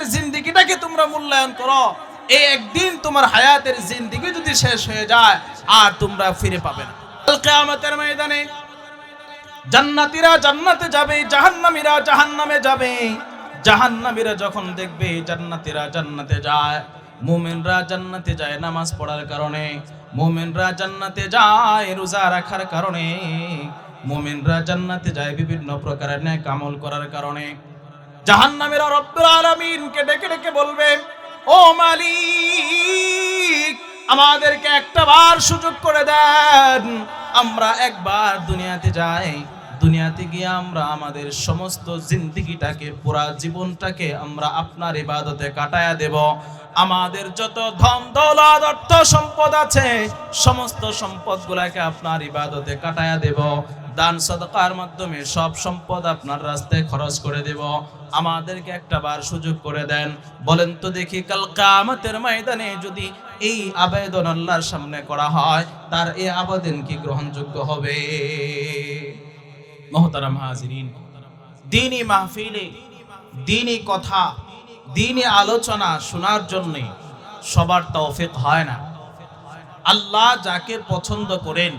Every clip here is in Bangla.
হায়াতের জিন্দেগিটাকে তোমরা মূল্যায়ন করো। এই একদিন তোমার হায়াতের জিন্দেগি যদি শেষ হয়ে যায় আর তোমরা ফিরে পাবে না। কাল কিয়ামতের ময়দানে জান্নাতীরা জান্নাতে যাবে, জাহান্নামীরা জাহান্নামে যাবে। জাহান্নামীরা যখন দেখবে জান্নাতীরা জান্নাতে যায়, মুমিনরা জান্নাতে যায় নামাজ পড়ার কারণে, মুমিনরা জান্নাতে যায় রোজা রাখার কারণে, মুমিনরা জান্নাতে যায় বিভিন্ন প্রকারের নেক আমল করার কারণে। জাহান্নামীরা রব্বুল আলামিনকে ডেকে ডেকে বলবে, ও মালিক, আমাদেরকে একটা বার সুযোগ করে দেন, আমরা একবার দুনিয়াতে যাই, দুনিয়াতে গিয়ে আমরা আমাদের সমস্ত জিন্দেগিটাকে, পুরা জীবনটাকে আমরা আপনার ইবাদতে কাটায়া দেব। আমাদের যত ধন দৌলত অর্থ সম্পদ আছে সমস্ত সম্পদগুলোকে আপনার ইবাদতে কাটায়া দেব, দান সদকার মাধ্যমে সব সম্পদ আপনার রাস্তায় খরচ করে দেব। আমাদেরকে একটা বার সুযোগ করে দেন। বলেন তো দেখি, কাল কিয়ামতের ময়দানে যদি এই আবেদন আল্লাহর সামনে করা হয়, তার এই আবেদন কি গ্রহণযোগ্য হবে? মুহতারাম হাজিরিন, দ্বীনি মাহফিলে দ্বীনি কথা, দ্বীনি আলোচনা শোনার জন্য সবার তৌফিক হয় না। আল্লাহ যাকে পছন্দ করেন,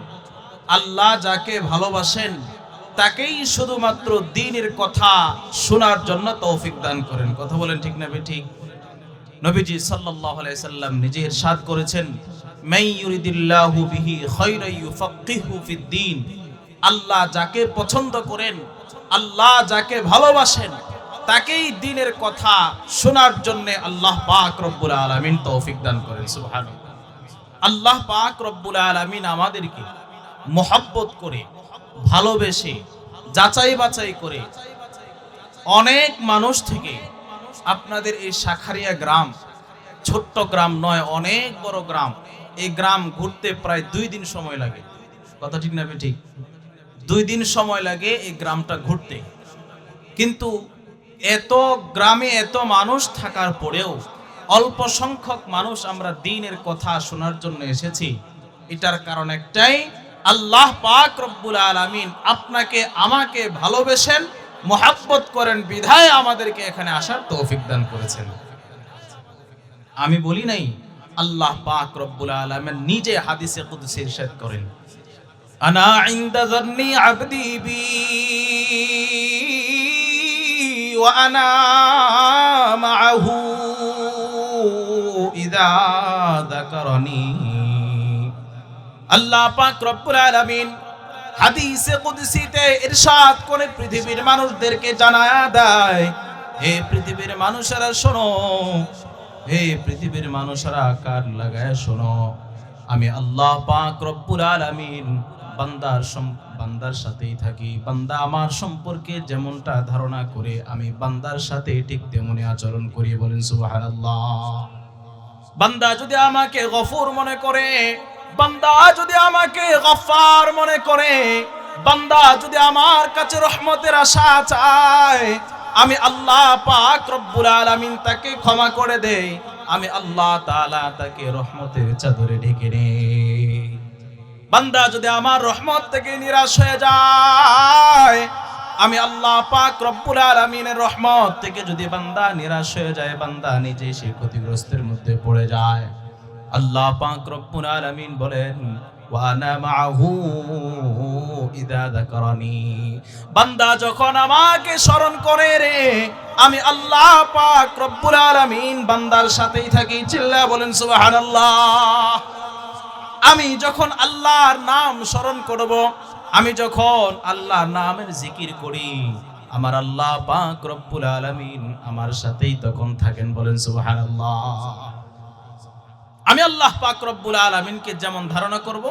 আল্লাহ যাকে ভালোবাসেন, তাকেই শুধুমাত্র দ্বীনের কথা শোনার জন্য তৌফিক দান করেন। কথা বলেন ঠিক না ঠিক? নবীজি সাল্লাল্লাহু আলাইহি সাল্লাম নিজে ইরশাদ করেছেন, মান ইউরিদিল্লাহু বিহি খায়রান ইউফাক্কিহু ফিদ্দীন। আল্লাহ যাকে পছন্দ করেন, আল্লাহ যাকে ভালোবাসেন, তাকেই দ্বীনের কথা শোনার জন্য আল্লাহ পাক রব্বুল আলামিন তৌফিক দান করেন। সুবহানাল্লাহ। আল্লাহ পাক রব্বুল আলামিন আমাদেরকে মহব্বত করে, ভালোবেসে, যাচাই বাছাই করে অনেক মানুষ থেকে, আপনাদের এই শাখারিয়া গ্রাম ছোট্ট গ্রাম নয়, অনেক বড় গ্রাম। এই গ্রাম ঘুরতে প্রায় 2 দিন সময় লাগে। কথা ঠিক না ঠিক? 2 দিন সময় লাগে এই গ্রামটা ঘুরতে। কিন্তু এত গ্রামে এত মানুষ থাকার পরেও অল্প সংখ্যক মানুষ আমরা দ্বীনের কথা শোনার জন্য এসেছি। এটার কারণ একটাই, আল্লাহ পাক রব্বুল আলামিন আপনাকে আমাকে ভালোবেসেন, মহব্বত করেন, বিধায় আমাদেরকে এখানে আসার তৌফিক দান করেছেন। আমি বলি নাই, আল্লাহ পাক রব্বুল আলামিন নিজে হাদিসে কুদসি ইরশাদ করেন, আনা ইনদা যান্নি আবদি বি ওয়া আনা মাআহু ইযা যাকারানি। আল্লাহ পাক রব্বুল আলামিন হাদিসে কুদসিতে ইরশাদ করে পৃথিবীর মানুষদেরকে জানায়া দেয়, হে পৃথিবীর মানুষেরা শোনো, হে পৃথিবীর মানুষেরা কান লাগায় শোনো, আমি আল্লাহ পাক রব্বুল আলামিন বান্দার সাথেই থাকি। বান্দা আমার সম্পর্কে যেমনটা ধারণা করে আমি বান্দার সাথে ঠিক তেমনি আচরণ করি। বলেন সুবহানাল্লাহ। বান্দা যদি আমাকে গফুর মনে করে, বান্দা যদি আমাকে গফফার মনে করে, বান্দা যদি আমার কাছে রহমতের আশা চায়, আমি আল্লাহ পাক রব্বুল আলামিন তাকে ক্ষমা করে দেই, আমি আল্লাহ তাআলা তাকে রহমতের চাদরে ঢেকে নেই। বান্দা যদি আমার রহমত থেকে নিরাশ হয়ে যায়, আমি আল্লাহ পাক রব্বুল আলামিনের রহমত থেকে যদি বান্দা নিরাশ হয়ে যায়, বান্দা নিজে সে ক্ষতিগ্রস্তের মধ্যে পড়ে যায়, আল্লাহ পাক রব্বুল আলামিন বলেন, ওয়া আনা মাআহু ইযা যাকারানি। বান্দা যখন আমাকে স্মরণ করে রে, আমি আল্লাহ পাক রব্বুল আলামিন বান্দার সাথেই থাকি। চিল্লা বলেন সুবহানাল্লাহ। আমি যখন আল্লাহর নাম স্মরণ করব, আমি যখন আল্লাহর নামের জিকির করি, আমার আল্লাহ পাক রব্বুল আলামিন আমার সাথেই তখন থাকেন। বলেন সুবহানাল্লাহ। আমি আল্লাহ পাক রব্বুল আলামিনকে যেমন ধারণা করব,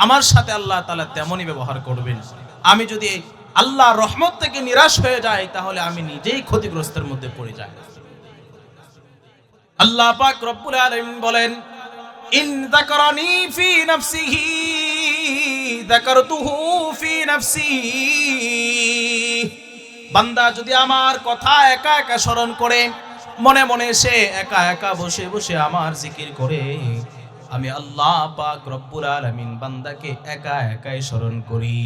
আমার সাথে আল্লাহ তাআলা তেমনই ব্যবহার করবেন। আমি যদি আল্লাহর রহমত থেকে নিরাশ হয়ে যাই, তাহলে আমি নিজেই ক্ষতিগ্রস্তের মধ্যে পড়ে যাই। আল্লাহ পাক রব্বুল আলামিন বলেন, ইন যাকারানি ফি নাফসিহি যাকারতুহু ফি নাফসি। বান্দা যদি আমার কথা একা একা স্মরণ করে, মনে মনে সে একা একা বসে বসে আমার জিকির করে, আমি আল্লাহ পাক রব্বুল আলামিন বান্দাকে একা একাই স্মরণ করি।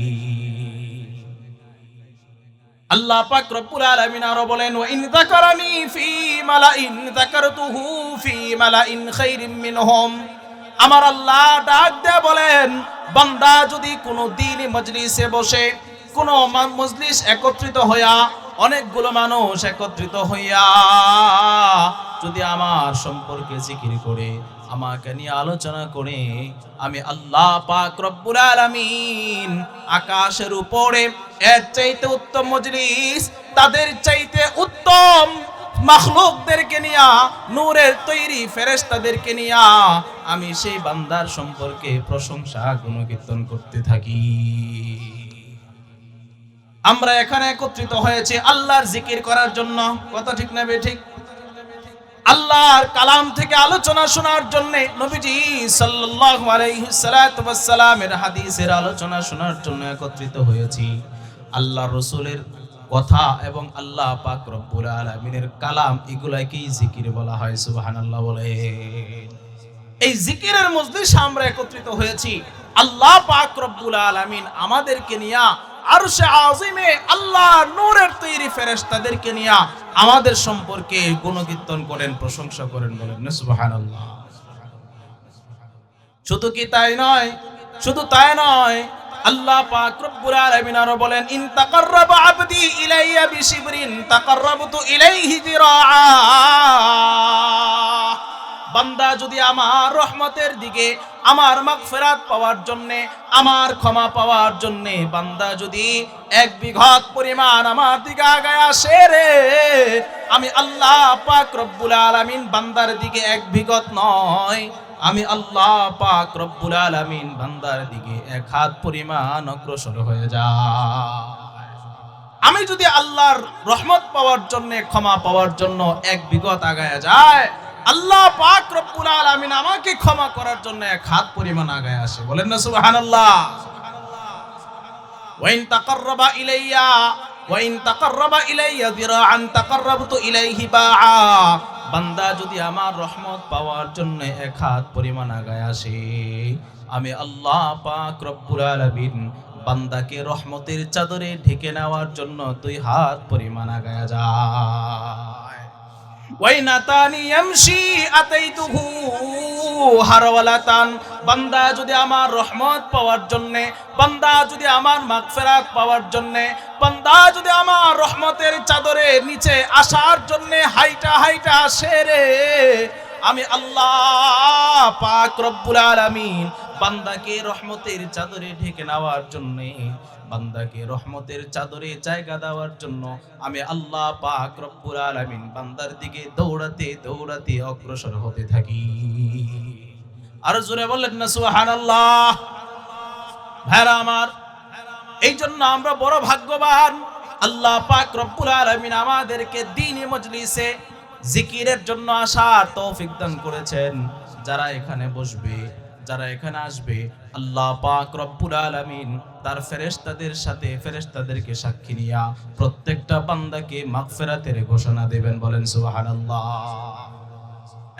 আল্লাহ পাক রব্বুল আলামিন আরো বলেন, ওয়া ইন যাকারানি ফি মালাইন যাকারতুহু ফি মালাইন খায়রিম মিনহুম। আমার আল্লাহ ডাক দিয়ে বলেন, বান্দা যদি কোনো দ্বীনি মজলিসে বসে, কোনো মজলিস একত্রিত হইয়া, অনেকগুলো মানুষ একত্রিত হইয়া যদি আমার সম্পর্কে জিকির করে, আমাকে নিয়ে আলোচনা করে, আমি আল্লাহ পাক রব্বুল আলামিন আকাশের উপরে এর চাইতে উত্তম মজলিস, তাদের চাইতে উত্তম মাখলুকদেরকে নিয়া, নূরের তৈরি ফেরেশতাদেরকে নিয়া আমি সেই বান্দার সম্পর্কে প্রশংসা গুণকীর্তন করতে থাকি। আমরা এখানে একত্রিত হয়েছে আল্লাহর জিকির করার জন্য, কথা ঠিক না বেঠিক? আল্লাহর কালাম থেকে আলোচনা শোনার জন্য, নবীজি সাল্লাল্লাহু আলাইহি ওয়াসাল্লামের হাদিসের আলোচনা শোনার জন্য একত্রিত হয়েছি। আল্লাহর রাসূলের কথা এবং আল্লাহ পাক রব্বুল আলামিনের কালাম, এগুলাকেই জিকির বলা হয়। সুবহানাল্লাহ বলেন। এই জিকিরের মজলিসে আমরা একত্রিত হয়েছি আল্লাহ পাক রব্বুল আলামিন আমাদেরকে নিয়া আরশে আজিমে আল্লাহর নূরের তৈরি ফেরেশতাদেরকে নিয়া আমাদের সম্পর্কে গুণকীর্তন করেন, প্রশংসা করেন, বলেন না সুবহানাল্লাহ। শুধু কি তাই নয়, শুধু তাই নয়, আল্লাহ পাক রব্বুল আলামিন আরো বলেন, ইন তাকাররাবা আবদি ইলাইয়া বিশিবরিন তাকাররাবতু ইলাইহি যিরাআ। বান্দা যদি আমার রহমতের দিকে, আমার মাগফিরাত পাওয়ার জন্য, আমার ক্ষমা পাওয়ার জন্য বান্দা যদি এক বিঘত পরিমাণ আমার দিকে আগায় আসে রে, আমি আল্লাহ পাক রব্বুল আলামিন বান্দার দিকে এক বিঘত নয়, আমি আল্লাহ পাক রব্বুল আলামিন বান্দার দিকে এক হাত পরিমাণ অগ্রসর হয়ে যায়। আমি যদি আল্লাহর রহমত পাওয়ার জন্য, ক্ষমা পাওয়ার জন্য এক বিঘত আগায় যায়, আল্লাহ পাক রব্বুল আলামিন আমাকে ক্ষমা করার জন্য এক হাত পরিমাণ আগায় আসে, বলেন না সুবহানাল্লাহ। ওয়া ইন তাকাররাবা ইলাইয়া যিরাআন তাকাররাবতু ইলাইহি বাআ। বান্দা যদি আমার রহমত পাওয়ার জন্য এক হাত পরিমাণ আগায় আসে, আমি আল্লাহ পাক রব্বুল আলামিন বান্দাকে রহমতের চাদরে ঢেকে নেওয়ার জন্য 2 হাত পরিমাণ আগায় যায়। ওয়াইনাতানি ইয়ামশি আতাইতুহু হারওয়ালাতান। বান্দা যদি আমার রহমত পাওয়ার জন্য, বান্দা যদি আমার মাগফিরাত পাওয়ার জন্য, বান্দা যদি আমার রহমতের চাদরে নিচে আসার জন্য হাইটা হাইটা আসে রে, আমি আল্লাহ পাক রব্বুল আলামিন বান্দাকে রহমতের চাদরে ঢেকে নেওয়ার জন্য, বান্দাকে রহমতের চাদরে জায়গা দেওয়ার জন্য আমি আল্লাহ পাক রব্বুল আলামিন বান্দার দিকে দৌড়াতে দৌড়াতে অগ্রসর হতে থাকি। আর জোরে বলেন না সুবহানাল্লাহ। ভাইরা আমার, এই জন্য আমরা বড় ভাগ্যবান, আল্লাহ পাক রব্বুল আলামিন আমাদেরকে দ্বীনি মজলিসে জিকিরের জন্য আসার তৌফিক দান করেছেন। যারা এখানে বসবে, যারা এখানে আসবে, আল্লাহ পাক রব্বুল আলামিন তার ফেরেশতাদের সাথে ফেরেশতাদেরকে সাক্ষী নিয়া প্রত্যেকটা বান্দাকে মাগফিরাতের ঘোষণা দেবেন, বলেন সুবহানাল্লাহ।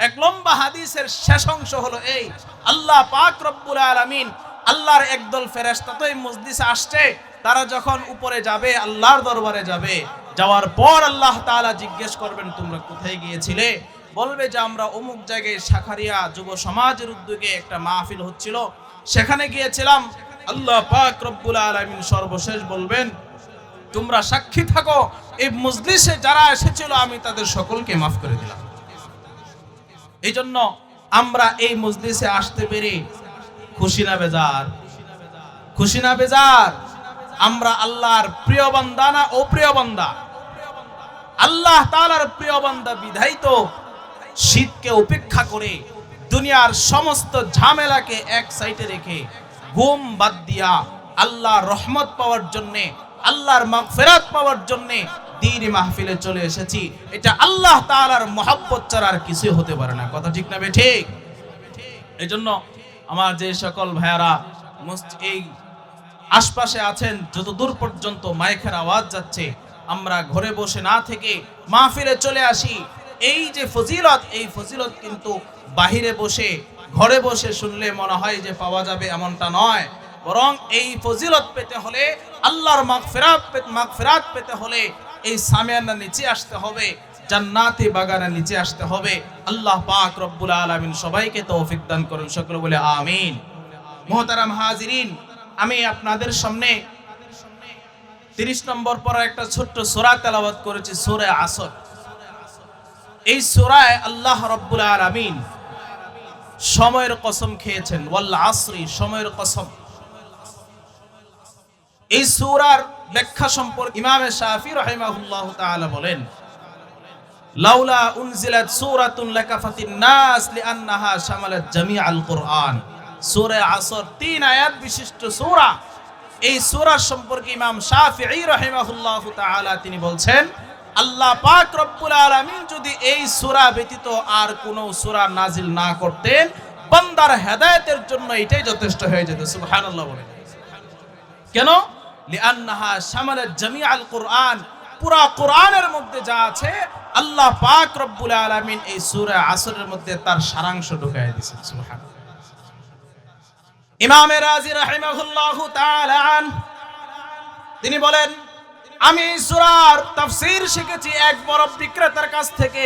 এক লম্বা হাদিসের শেষ অংশ হলো এই, আল্লাহ পাক রব্বুল আলামিন আল্লাহর একদল ফেরেশতা তো এই মজলিসে আসছে, তারা যখন উপরে যাবে, আল্লাহর দরবারে যাবে, যাওয়ার পর আল্লাহ তাআলা জিজ্ঞেস করবেন, তোমরা কোথায় গিয়েছিলে? বলবে যে আমরা অমুক জায়গায় শাখারিয়া যুব সমাজের উদ্যোগে একটা মাহফিল হচ্ছিল, সেখানে গিয়েছিলাম। আল্লাহ পাক রব্বুল আলামিন সর্বশেষ বলবেন, তোমরা সাক্ষী থাকো, এই মজলিসে যারা এসেছিল আমি তাদের সকলকে মাফ করে দিলাম। এই জন্য আমরা এই মজলিসে আসতে পেরে খুশি না বেজার? খুশি না বেজার? আমরা আল্লাহর প্রিয় বান্দা না অপ্রিয় বান্দা? আল্লাহ তাআলার প্রিয় বান্দা বিধায় তো শীতকে উপেক্ষা করে, দুনিয়ার সমস্ত ঝামেলাকে এক সাইডে রেখে, ঘুম বাদ দিয়া আল্লাহর রহমত পাওয়ার জন্যে, আল্লাহর মাগফিরাত পাওয়ার জন্যে দ্বীনি মাহফিলে চলে এসেছি। এটা আল্লাহ তাআলার মহব্বত ছাড়া আর কিছু হতে পারে না, কথা ঠিক না ঠিক? এই জন্য আমার যে সকল ভাইয়ারা এই আশপাশে আছেন, যত দূর পর্যন্ত মাইকের আওয়াজ যাচ্ছে, আমরা ঘরে বসে না থেকে মাহফিলে চলে আসি। এই যে ফজিলত, এই ফজিলত কিন্তু বাহিরে বসে, ঘরে বসে শুনলে মনে হয় যে পাওয়া যাবে, এমনটা নয়। বরং এই ফজিলত পেতে হলে, আল্লাহর মাগফিরাত পেতে হলে এই সামিয়ানার নিচে আসতে হবে, জান্নাতি বাগানের নিচে আসতে হবে। আল্লাহ পাক রব্বুল আলামিন সবাইকে তৌফিক দান করুন, সকলে বলে আমিন। মুহতারাম হাজিরিন, আমি আপনাদের সামনে 30 নম্বর পর একটা ছোট্ট সূরা তেলাওয়াত করেছি, সূরা আসর। এই সূরায় আল্লাহ রব্বুল আলামিন সময়ের কসম খেয়েছেন, ওয়াল আসরি, সময়ের কসম। এই সূরার ব্যাখ্যা সম্পর্কে ইমাম শাফি রাহিমাহুল্লাহ তাআলা বলেন, লাউলা উনজিলাত সূরাতুন লাকাফাতিন নাস লিআন্নাহা শামালাত জামিআল কুরআন। সূরা আসর 3 আয়াত বিশিষ্ট সূরা। এই সূরা সম্পর্কে ইমাম শাফিঈ রাহিমাহুল্লাহ তাআলা তিনি বলছেন, আল্লাহ পাক রব্বুল আলামিন যদি এই সূরা ব্যতীত আর কোন সূরা নাজিল না করতেন, বান্দার হেদায়েতের জন্য এটাই যথেষ্ট হয়ে যেত। সুবহানাল্লাহ বলেন। কেন? লিআন্নাহা শামালাত জামিআল কুরআন, পুরা কোরআনের মধ্যে যা আছে আল্লাহ পাক রব্বুল আলামিন এই সূরা আসরের মধ্যে তার সারাংশ ঢুকায় দিয়েছেন। সুবহানাল্লাহ। ইমাম রাজি রাহিমাহুল্লাহু তাআলা তিনি বলেন, আমি সূরার তাফসীর শিখেছি এক বরফ বিক্রেতার কাছ থেকে।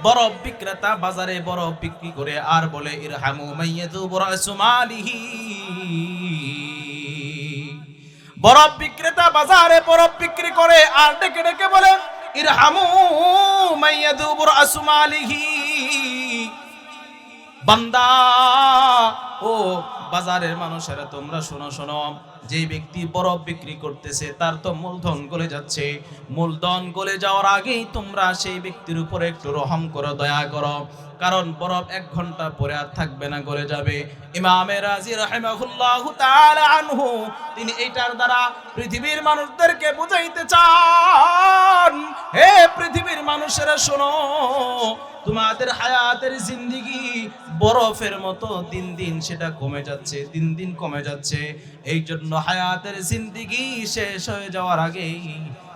বরফ বিক্রেতা বাজারে বরফ বিক্রি করে আর বলে, ইরহামু মাইয়াযুবু রাসু মালিহি। বরফ বিক্রেতা বাজারে বরফ বিক্রি করে আর ডেকে ডেকে বলে, ইরহামু মাইয়াযুবু রাসু মালিহি। বান্দা ও বাজারের মানুষেরা তোমরা শোনো শোনো, যে ব্যক্তি বরফ বিক্রি করতেছে তার তো মূলধন গলে যাচ্ছে। মূলধন গলে যাওয়ার আগেই তোমরা সেই ব্যক্তির উপর একটু রহম করো, দয়া করো, কারণ বরফ 1 ঘন্টা পরে আর থাকবে না, গলে যাবে। ইমাম রাজি রাহিমাহুল্লাহু তাআলা আনহু তিনি এইটার দ্বারা পৃথিবীর মানুষদেরকে বুঝাইতে চান, হে পৃথিবীর মানুষেরা শোনো, তোমাদের হায়াতের জিন্দেগি বরফের মতো দিন দিন সেটা কমে যাচ্ছে, দিন দিন কমে যাচ্ছে। এই জন্য হায়াতের জিন্দেগি শেষ হয়ে যাওয়ার আগেই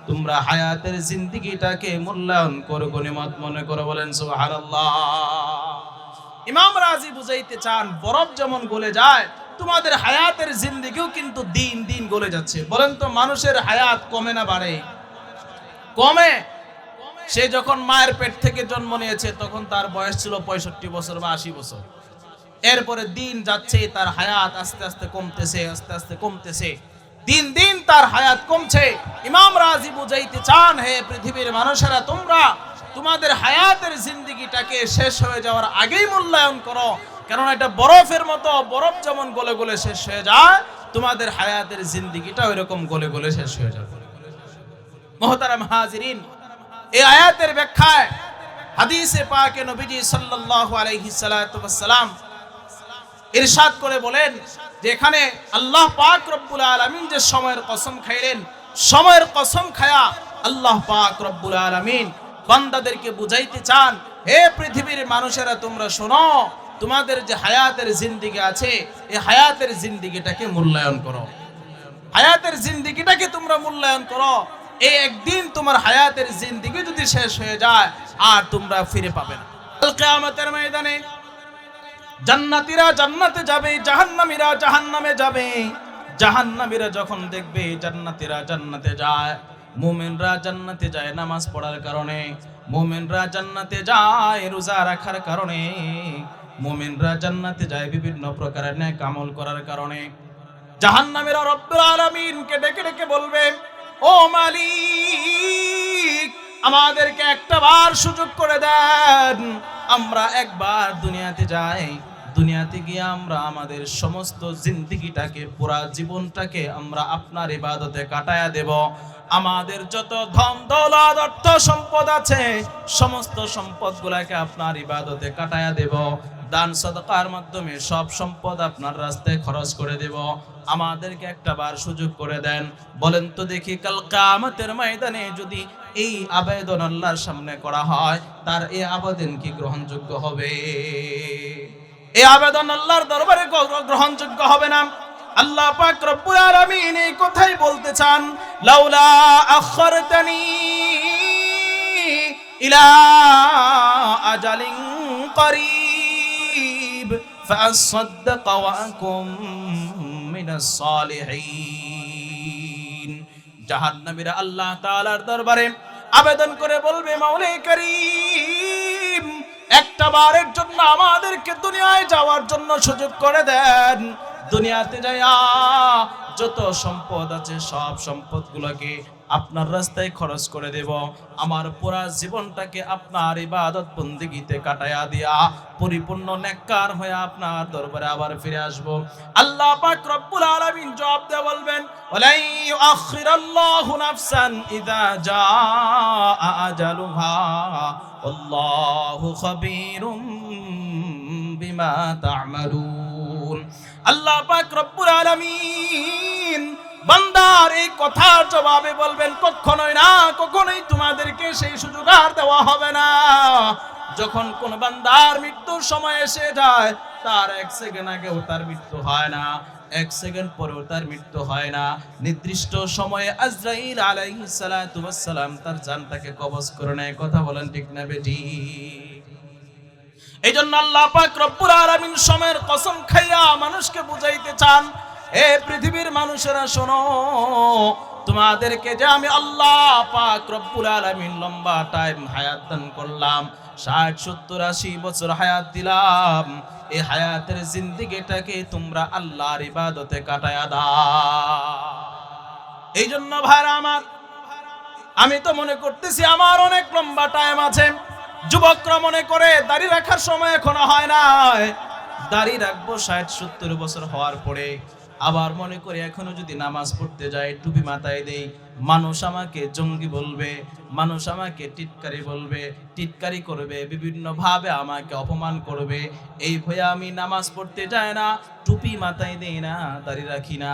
তোমরা হায়াতের জিন্দেগিটাকে মূল্যায়ন করো, গনিমত মনে করো। বলেন সুবহানাল্লাহ। ইমাম রাজি বুঝাইতে চান, বরফ যেমন গলে যায় তোমাদের হায়াতের জিন্দেগিও কিন্তু দিন দিন গলে যাচ্ছে। বলেন তো, মানুষের হায়াত কমে না বাড়ে? কমে। সে যখন মায়ের পেট থেকে জন্ম নিয়েছে তখন তার বয়স ছিল 65 বছর বা 80 বছর। এরপরে দিন যাচ্ছে, তার হায়াত আস্তে আস্তে কমতেছে, আস্তে আস্তে কমতেছে, দিন দিন তার হায়াত কমছে। ইমাম রাজি বুঝাইতে চান, হে পৃথিবীর মানুষেরা, তোমরা তোমাদের হায়াতের জিন্দেগিটাকে শেষ হয়ে যাওয়ার আগেই মূল্যায়ন করো, কারণ এটা বরফের মতো, বরফ যেমন গলে গলে শেষ হয়ে যায় তোমাদের হায়াতের জিন্দেগিটা ওইরকম গলে গলে শেষ হয়ে যাবে। মুহতারাম হাজিরিন, এই আয়াতের ব্যাখ্যায় হাদিসে পাকে নবীজি সাল্লাল্লাহু আলাইহি সাল্লাতু ওয়াস সালাম ইরশাদ করে বলেন যে এখানে আল্লাহ পাক রব্বুল আলামিন যে সময়ের কসম খাইলেন, সময়ের কসম খায়া আল্লাহ পাক রব্বুল আলামিন বান্দাদেরকে বুঝাইতে চান, হে পৃথিবীর মানুষেরা তোমরা শোনো, তোমাদের যে হায়াতের জিন্দেগি আছে এই হায়াতের জিন্দেগিটাকে মূল্যায়ন করো, হায়াতের জিন্দেগিটাকে তোমরা মূল্যায়ন করো। এই একদিন তোমার হায়াতের জিন্দেগি যদি শেষ হয়ে যায় আর তোমরা ফিরে পাবে না। কাল কিয়ামতের ময়দানে জান্নাতীরা জান্নাতে যাবে, জাহান্নামীরা জাহান্নামে যাবে। জাহান্নামীরা যখন দেখবে জান্নাতীরা জান্নাতে যায়, মুমিনরা জান্নাতে যায় নামাজ পড়ার কারণে, মুমিনরা জান্নাতে যায় রোজা রাখার কারণে, মুমিনরা জান্নাতে যায় বিভিন্ন প্রকারের নেক আমল করার কারণে। জাহান্নামীরা রব্বুল আলামিনকে ডেকে ডেকে বলবে, ও মালিক, আমাদেরকে একটা বার সুযোগ করে দেন, আমরা একবার দুনিয়াতে যাই, দুনিয়াতে গিয়ে আমরা আমাদের সমস্ত জিন্দেগিটাকে, পুরা জীবনটাকে আমরা আপনার ইবাদতে কাটায়া দেব। আমাদের যত ধন দৌলত অর্থ সম্পদ আছে সমস্ত সম্পদগুলোকে আপনার ইবাদতে কাটায়া দেব, দান সাদকার মাধ্যমে সব সম্পদ আপনার রাস্তায় খরচ করে দেব। আমাদেরকে একটা বার সুযোগ করে দেন। বলেন তো দেখি, কাল কিয়ামতের ময়দানে যদি এই আবেদন আল্লাহর সামনে করা হয়, তার এই আবেদন কি গ্রহণযোগ্য হবে? এই আবেদন আল্লাহর দরবারে গ্রহণযোগ্য হবে না। আল্লাহ পাক রব্বুল আলামিন এই কথাই বলতে চান, লাউলা আখরতানি ইলা আজালিন করিব ফাসাদদাক ওয়া আকুম মিনাস সালিহিন। জাহান্নামীরা আল্লাহ তাআলার দরবারে আবেদন করে বলবে, মাওলাই করিম, একটা বারের জন্য আমাদেরকে দুনিয়ায় যাওয়ার জন্য সুযোগ করে দেন। দুনিয়াতে যাইয়া যত সম্পদ আছে সব সম্পদগুলোকে আপনার রাস্তায় খরচ করে দেব। আমার পুরা জীবনটাকে আপনার ইবাদত বন্দেগীতে কাটায়া দিয়া পরিপূর্ণ নেককার হয়ে আপনার দরবারে আবার ফিরে আসব। আল্লাহ পাক রব্বুল আলামিন জবাব দিয়ে বলবেন, ওয়ালাই ইউআখিরাল্লাহু নাফসান ইযা জাআ আজালুহা আল্লাহু খাবীরুম বিমা তা'মালুন। আল্লাহ পাক রব্বুল আলামিন বান্দার এই কথার জবাবে বলবেন, কখনোই না, কখনোই তোমাদেরকে সেই সুযোগ আর দেওয়া হবে না। যখন কোন বান্দার মৃত্যুর সময় এসে যায়, তার এক সেকেন্ড আগেও তার মৃত্যু হয় না, এক সেকেন্ড পরেও তার মৃত্যু হয় না। নির্দিষ্ট সময়ে আজরাইল আলাইহিস সালাতু ওয়াস সালাম তার জানটাকে কবজ করে নেয়। কথা বলেন ঠিক না বেটি? এই জন্য আল্লাহ পাক রব্বুল আলামিন সময়ের কসম খাইয়া মানুষকে বুঝাইতে চান, এ পৃথিবীর মানুষেরা শোনো, তোমাদেরকে যে আমি আল্লাহ পাক রব্বুল আলামিন লম্বা টাইম হায়াত দান করলাম, 60, 70, 80 বছর হায়াত দিলাম, এই হায়াতের জিন্দেগিটাকে তোমরা আল্লাহর ইবাদতে কাটায়া দাও। এই জন্য ভাইরা আমার, আমি তো মনে করতেছি আমার অনেক লম্বা টাইম আছে। যুবকরা মনে করে দাড়ি রাখার সময় এখনো হয় না, দাড়ি রাখবো 60, 70 বছর হওয়ার পরে। আবার মনে করি এখনো যদি নামাজ পড়তে যাই, টুপি মাথায় দেই, মানুষ আমাকে জঙ্গি বলবে, মানুষ আমাকে টিটকারি বলবে, টিটকারি করবে, বিভিন্ন ভাবে আমাকে অপমান করবে। এই ভয়ে আমি নামাজ পড়তে যাই না, টুপি মাথায় দেই না, দাড়ি রাখি না।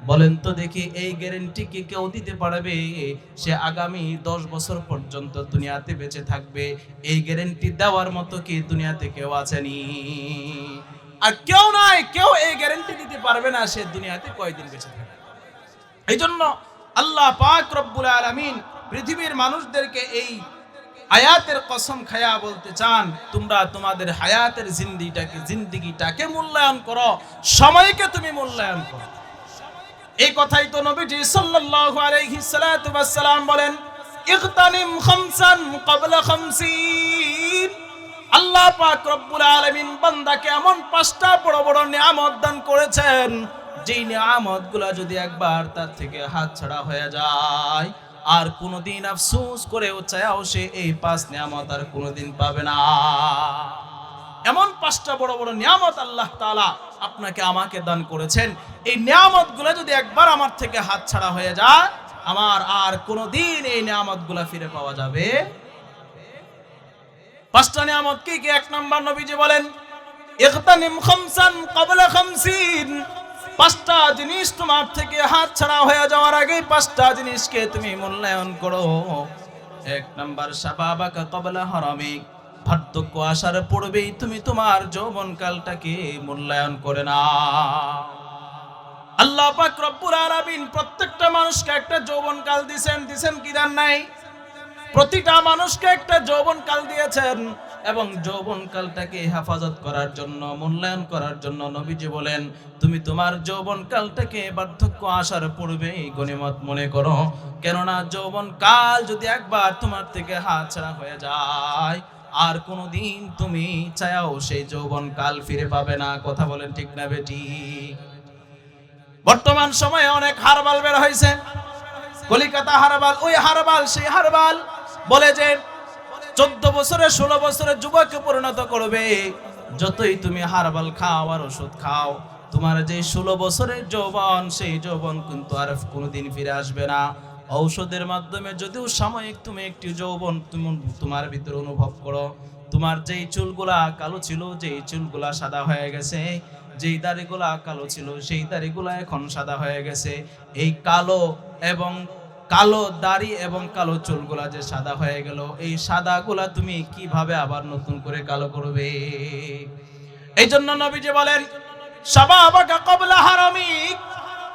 বলেন তো দেখি, এই গ্যারান্টি কি কেউ দিতে পারবে সে আগামী 10 বছর পর্যন্ত দুনিয়াতে বেঁচে থাকবে? এই গ্যারান্টি দেওয়ার মতো কি দুনিয়াতে কেউ আছেনি? আর কেউ নাই, কেউ এই গ্যারান্টি দিতে পারবে না সে দুনিয়াতে কয়দিন বেঁচে থাকবে। এই জন্য আল্লাহ পাক রব্বুল আলামিন পৃথিবীর মানুষদেরকে এই হায়াতের কসম খায়া বলতে চান, তোমরা তোমাদের হায়াতের জিন্দেগিটাকে মূল্যায়ন করো, সময়কে তুমি মূল্যায়ন করো। এই কথাই তো নবীজি সাল্লাল্লাহু আলাইহি সাল্লাতু ওয়াস সালাম বলেন, ইগতানিম খামসান ক্বাবলা খামসিন। আল্লাহ পাক রব্বুল আলামিন বান্দাকে এমন 5টা বড় বড় নিয়ামত দান করেছেন, যেই নিয়ামতগুলো যদি একবার তার থেকে হাত ছাড়া হয়ে যায়, আর কোনোদিন আফসোস করেও চায়াও সে এই 5 নিয়ামত আর কোনোদিন পাবে না। এমন 5টা বড় বড় নিয়ামত আল্লাহ তাআলা আপনাকে আমাকে দান করেছেন। এই নিয়ামতগুলো যদি একবার আমার থেকে হাত ছাড়া হয়ে যায়, আমার আর কোনোদিন এই নিয়ামতগুলো ফিরে পাওয়া যাবে। 5টা নিয়ামত কি কি? 1 নাম্বার নবীজি বলেন, ইগতানিম খামসান ক্বাবলা খামসিন। 5টা জিনিস তোমার থেকে হাত ছাড়া হয়ে যাওয়ার আগে 5টা জিনিসকে তুমি মূল্যায়ন করো। 1 নাম্বার শাবাবাকা ক্বাবলা হারামিক। বার্ধক্য আসার পূর্বেই তুমি তোমার যৌবনকালটাকে মূল্যায়ন করে নাও। আল্লাহ পাক রব্বুল আলামিন প্রত্যেকটা মানুষকে একটা যৌবনকাল দিবেন কি দেন নাই? প্রতিটা মানুষকে একটা যৌবনকাল দিয়েছেন, এবং যৌবনকালটাকে হেফাজত করার জন্য, মূল্যায়ন করার জন্য নবীজি বলেন, তুমি তোমার যৌবনকালটাকে বার্ধক্য আসার পূর্বেই গনিমত মনে করো। কেননা যৌবনকাল যদি একবার তোমার থেকে হাত ছাড়া হয়ে যায়, আর কোনোদিন তুমি চায়াও সেই যৌবনকাল ফিরে পাবে না। কথা বলেন ঠিক না বেটি? বর্তমান সময়ে অনেক হারবাল বের হয়েছে, কলিকাতা হারবাল, ওই হারবাল সেই হারবাল বলে যে 14 বছরে 16 বছরের যুবককে পরিণত করবে। যতই তুমি হারবাল খাও আর ওষুধ খাও, তোমার যে 16 বছরের যৌবন, সেই যৌবন কিন্তু আর কোনোদিন ফিরে আসবে না। ঔষধের মাধ্যমে যদিও সাময়িক তুমি একটি যৌবন তোমার ভিতরে অনুভব করো, তোমার যেই চুলগুলা কালো ছিল, যেই চুলগুলা সাদা হয়ে গেছে, যেই দাড়িগুলা কালো ছিল, সেই দাড়িগুলা এখন সাদা হয়ে গেছে। এই কালো দাড়ি এবং কালো চুলগুলা যে সাদা হয়ে গেল, এই সাদাগুলা তুমি কিভাবে আবার নতুন করে কালো করবে? এই জন্য নবীজি বলেন, শাবাবাকা ক্বাবলা হারামিক।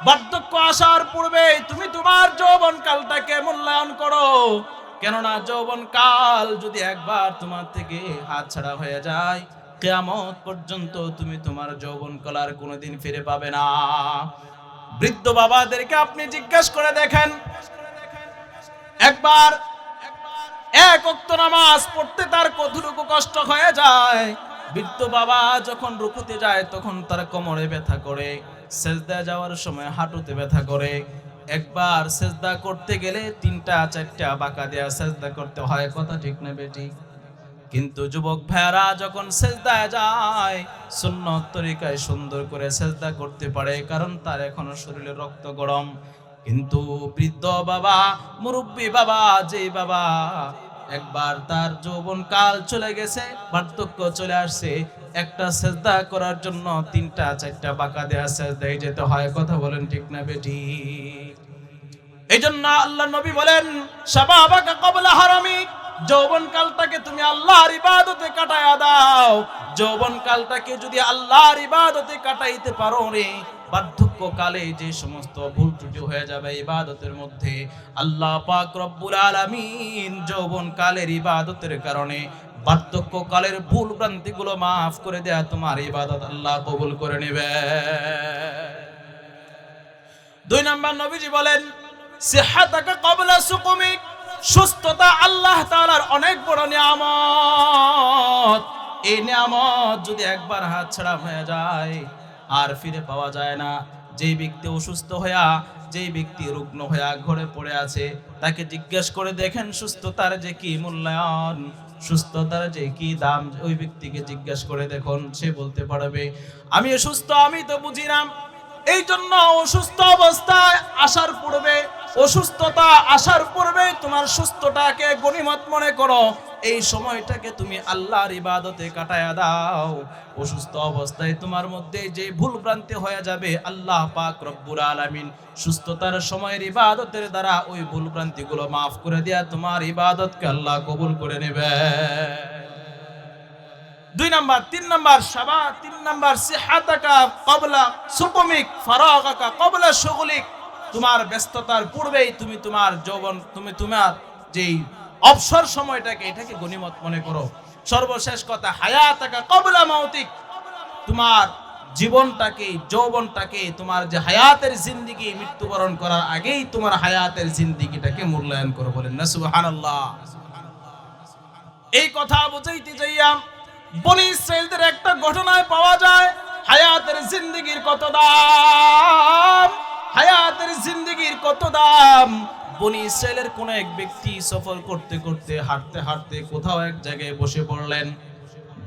বার্ধক্য আসার পূর্বে তুমি তোমার যৌবনকালটাকে মূল্যায়ন করো। কেননা যৌবনকাল যদি একবার তোমার থেকে হাত ছাড়া হয়ে যায়, কিয়ামত পর্যন্ত তুমি তোমার যৌবনকাল আর কোনোদিন ফিরে পাবে না। বৃদ্ধ বাবাদেরকে আপনি জিজ্ঞেস করে দেখেন, একবার এক ওয়াক্ত নামাজ পড়তে তার কতটুকু কষ্ট হয়ে যায়। বৃদ্ধ বাবা যখন রুকুতে যায় তখন তার কোমরে ব্যথা করে, সেজদা যাওয়ার সময় হাঁটুতে ব্যথা করে। একবার সেজদা করতে গেলে 3টা 4টা বাঁকা দেয়া সেজদা করতে হয়, কথা ঠিক না বেটি? কিন্তু যুবক ভাইরা যখন সেজদায় যায় সুন্নত তরিকায় সুন্দর করে সেজদা করতে পারে, কারণ তার এখনো শরীরে রক্ত গরম। কিন্তু বৃদ্ধ বাবা, মুরব্বী বাবা, যে বাবা একবার তার যৌবন কাল চলে গেছে, বার্ধক্য চলে আসছে, একটা সেজদা করার জন্য 3টা 4টা বাঁকা দেয়া সেজদায় যেতে হয়, কথা বলেন ঠিক না বেটি? এই জন্য আল্লাহ নবী বলেন, শাবাবাকা ক্বাবলা হারামিক, যৌবন কালটাকে তুমি আল্লাহর ইবাদতে কাটায়া দাও। যৌবন কালটাকে যদি আল্লাহর ইবাদতে কাটাইতে পারো রে, বার্ধক্য কালে যে সমস্ত ভুল ত্রুটি হয়ে যাবে ইবাদতের মধ্যে, আল্লাহ পাক রব্বুল আলামিন যৌবন কালের ইবাদতের কারণে বার্ধক্য কালের ভুল ভ্রান্তিগুলো মাফ করে দেয়া তোমার ইবাদত আল্লাহ কবুল করে নেবে। 2 নাম্বার নবীজি বলেন, সিহাতাকা ক্বাবলা সুকুমিক, সুস্থতা আল্লাহ তাআলার অনেক বড় নিয়ামত। এই নিয়ামত যদি একবার হাতছাড়া হয়ে যায় আর ফিরে পাওয়া যায় না। যেই ব্যক্তি অসুস্থ হইয়া, যেই ব্যক্তি রুগ্ন হইয়া ঘরে পড়ে আছে, তাকে জিজ্ঞেস করে দেখেন সুস্থতার যে কি মূল্যায়ন, সুস্থতার যে কি দাম, ওই ব্যক্তিকে জিজ্ঞেস করে দেখুন, সে বলতে পারবে আমি অসুস্থ, আমি তো বুঝি না। এই জন্য অসুস্থ অবস্থায় আসার পূর্বে, অসুস্থতা আসার পূর্বে তোমার সুস্থতাকে গনিমত মনে করো, এই সময়টাকে তুমি আল্লাহর ইবাদতে কাটায়া দাও। অসুস্থ অবস্থায় তোমার মধ্যে যে ভুল ভ্রান্তি হয়ে যাবে, আল্লাহ পাক রব্বুল আলামিন সুস্থতার সময়ের ইবাদতের দ্বারা ওই ভুল ভ্রান্তিগুলো মাফ করে দেয়া তোমার ইবাদতকে আল্লাহ কবুল করে নেবে। 2 নাম্বার। 3 নাম্বার, 3 নাম্বার, সিহাতাকা ক্বাবলা সুকুমিক, ফারাগাকা ক্বাবলা শুগলিক, তোমার ব্যস্ততার পূর্বেই তুমি তোমার যৌবন, তুমি তোমার যেই অবসর সময়টাকে, এটাকে গনিমত মনে করো। সর্বশেষ কথা, হায়াতাকা ক্বাবলা মাউতিক, তোমার জীবনটাকে, যৌবনটাকে, তোমার যে হায়াতের জিন্দেগি, মৃত্যুবরণ করার আগেই তোমার হায়াতের জিন্দেগিটাকে মূল্যায়ন করো। বলেন না সুবহানাল্লাহ। এই কথা বুঝাইতে যাইয়া বনি ইসরাইলদের একটা ঘটনায় পাওয়া যায় হায়াতের জিন্দেগির কত দাম, হায়াতের জিন্দেগির কত দাম। বনি ইসরাইলের কোন এক ব্যক্তি সফর করতে করতে, হাঁটতে হাঁটতে কোথাও এক জায়গায় বসে পড়লেন।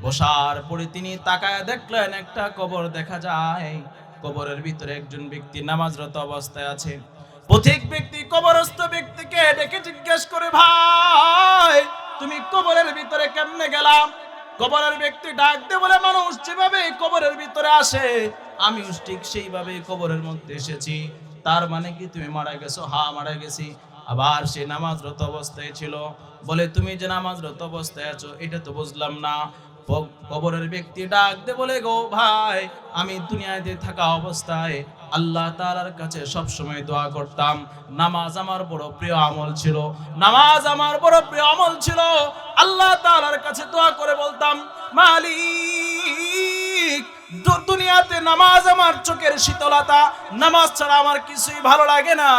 বসার পরে তিনি তাকায় দেখলেন একটা কবর দেখা যায়। কবরের ভিতরে একজন ব্যক্তি নামাজরত অবস্থায় আছে। পথিক ব্যক্তি কবরস্থ ব্যক্তিকে ডেকে জিজ্ঞেস করে, ভাই তুমি কবরের ভিতরে কেমনে গেলাম? কবরের ব্যক্তি ডাক দিয়ে বলে, মানুষ যেভাবে কবরের ভিতরে আসে আমিও ঠিক সেইভাবে কবরের মধ্যে এসেছি। তার মানে কি তুমি মারা গেছো? হ্যাঁ মারা গেছি। আবার সে নামাজরত অবস্থায় ছিল। বলে, তুমি যে নামাজরত অবস্থায় আছো এটা তো বুঝলাম না। কবরের ব্যক্তি ডাক দিয়ে বলে, গো ভাই, আমি দুনিয়াতে থাকা অবস্থায় আল্লাহ তাআলার কাছে সব সময় দোয়া করতাম। নামাজ আমার বড় প্রিয় আমল ছিল, নামাজ আমার বড় প্রিয় আমল ছিল। আল্লাহ তাআলার কাছে দোয়া করে বলতাম, মালিক, দুনিয়াতে নামাজ আমার চোখের শীতলতা, নামাজ ছাড়া আমার কিছুই ভালো লাগে না।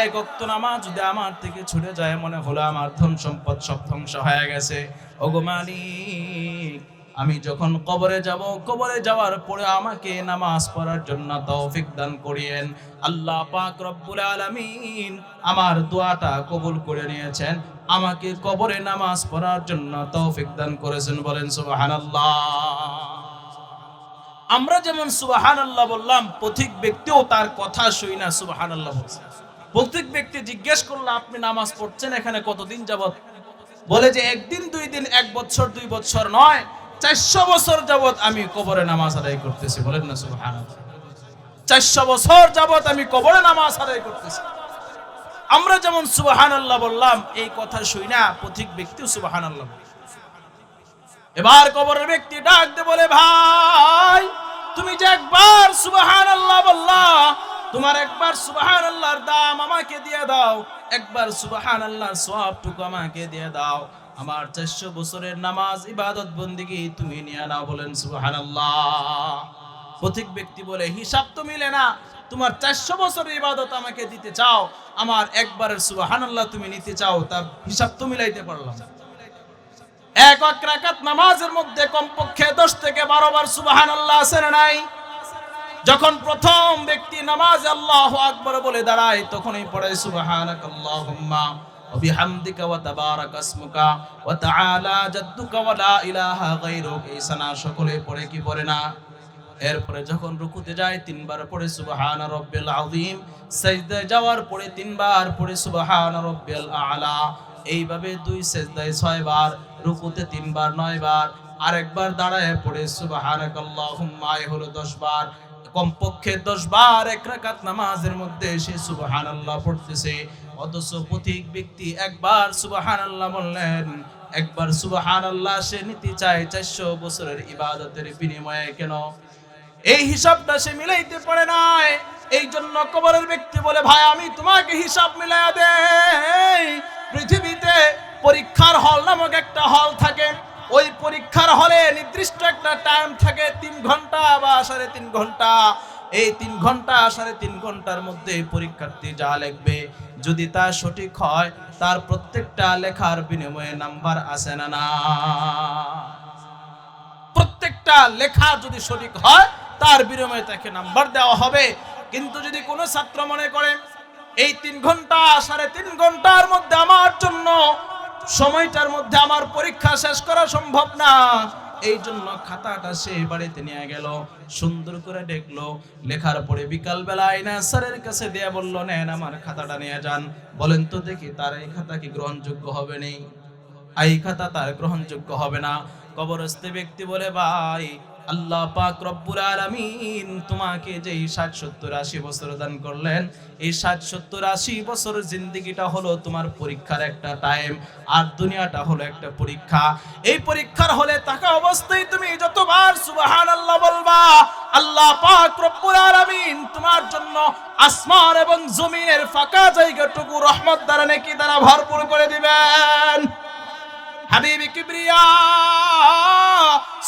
এক ওয়াক্ত নামাজ যদি আমার থেকে ছুটে যায় মনে হলো আমার ধন সম্পদ সব ধ্বংস হয়ে গেছে। ওগো মালিক, আমি যখন কবরে যাব, কবরে যাওয়ার পরে আমাকে নামাজ পড়ার জন্য তৌফিক দান করিয়েন। আল্লাহ পাক রব্বুল আলামিন আমার দোয়াটা কবুল করে নিয়েছেন, আমাকে কবরে নামাজ পড়ার জন্য তৌফিক দান করেছেন। বলেন সুবহানাল্লাহ। আমরা যেমন সুবহানাল্লাহ বললাম, পথিক ব্যক্তিও তার কথা শুই না সুবহানাল্লাহ বলছে। পথিক ব্যক্তি জিজ্ঞেস করলো, আপনি নামাজ পড়ছেন এখানে কতদিন যাবত? বলে যে 1 দিন 2 দিন, 1 বছর 2 বছর নয়, 400 বছর যাবত আমি কবরে নামাজ আদায় করতেছি। বলেন না সুবহানাল্লাহ। 400 বছর যাবত আমি কবরে নামাজ আদায় করতেছি। আমরা যেমন সুবহানাল্লাহ বললাম, এই কথা শুই না পথিক ব্যক্তিও সুবহানাল্লাহ বলে। এবার কবরের ব্যক্তি ডাক দিয়ে বলে, ভাই তুমি যে একবার সুবহানাল্লাহ বললা, তোমার একবার সুবহানাল্লাহর দাম আমাকে দিয়ে দাও, একবার সুবহানাল্লাহর সওয়াবটুকু আমাকে দিয়ে দাও। আমার 400 বছরের নামাজ ইবাদত বন্দেগী তুমি নিয়ে নাও। বলেন সুবহানাল্লাহ। পথিক ব্যক্তি বলে, হিসাব তো মিলে না, তোমার 400 বছরের ইবাদত আমাকে দিতে চাও, আমার একবারের সুবহানাল্লাহ তুমি নিতে চাও, তার হিসাব তো মিলাইতে পারলাম। এক রাকাত নামাজের মধ্যে কমপক্ষে 10 থেকে 12 বার সুবহানাল্লাহ আছে না নাই? যখন প্রথম ব্যক্তি নামাজে আল্লাহু আকবার বলে দাঁড়ায় তখনই পড়ে সুবহানাকাল্লাহুম্মা ওয়া বিহামদিকা ওয়া তাবারাকা ইসমুকা ওয়া তাআলা জাদ্দুকা ওয়া লা ইলাহা গায়রুক। এই সানা সকলে পড়ে কি পড়ে না? এরপরে যখন রুকুতে যায় 3 বার পড়ে সুবহানা রাব্বিল আযীম, সিজদায় যাওয়ার পরে 3 বার পড়ে সুবহানা রাব্বিল আ'লা। এইভাবে 2 সিজদায় 6 বার, রুকুতে 3 বার 9 বার, আরেকবার দাঁড়ায় পড়ে সুবহানাকাল্লাহুম্মা হলো 10 বার। কমপক্ষে 10 বার এক রাকাত নামাজের মধ্যে সে সুবহানাল্লাহ পড়তেছে। অথচ পথিক ব্যক্তি একবার সুবহানাল্লাহ বললেন, একবার সুবহানাল্লাহ সে নিতে চায় 400 বছরের ইবাদতের বিনিময়ে। কেন? এই হিসাবটা সে মিলাইতে পারে নাই। এই জন্য কবরের ব্যক্তি বলে, ভাই আমি তোমাকে হিসাব মিলাইয়া দেই। পৃথিবীতে পরীক্ষার হল নামক একটা হল থাকে, ওই পরীক্ষার হলে নির্দিষ্ট একটা টাইম থাকে 3 ঘন্টা বা 3.5 ঘন্টা। এই 3 ঘন্টা 3.5 ঘন্টার মধ্যে পরীক্ষার্থী যা লিখবে, যদি তা সঠিক হয় তার প্রত্যেকটা লেখার বিনিময়ে নাম্বার আছে না না? প্রত্যেকটা লেখা যদি সঠিক হয় তার বিনিময়ে তাকে নাম্বার দেওয়া হবে। কিন্তু যদি কোনো ছাত্র মনে করে এই 3 ঘন্টা 3.5 ঘন্টার মধ্যে আমার জন্য, সময়টার মধ্যে আমার পরীক্ষা শেষ করা সম্ভব না, এই জন্য খাতাটা সে বাড়িতে নিয়ে গেল, সুন্দর করে দেখলো, লেখার পরে বিকাল বেলায় না স্যারের কাছে দিয়ে বলল, নেন আমার খাতাটা নিয়ে যান, বলেন তো দেখি তার এই খাতা কি গ্রহণযোগ্য হবে? নেই, এই খাতা তার গ্রহণযোগ্য হবে না। কবরস্থ ব্যক্তি বলে, ভাই আল্লাহ পাক রব্বুল আলামিন তোমাকে যে 60 70 80 বছর দান করলেন, এই 60 70 80 বছর জিন্দেগিটা হলো তোমার পরীক্ষার একটা টাইম, আর দুনিয়াটা হলো একটা পরীক্ষা। এই পরীক্ষার হলে থাকা অবস্থায় তুমি যতবার সুবহানাল্লাহ বলবা, আল্লাহ পাক রব্বুল আলামিন তোমার জন্য আসমান এবং জমিনের ফাঁকা জায়গাটুকু রহমত দ্বারা নেকি দ্বারা ভরপুর করে দিবেন। হাবিব কিবরিয়া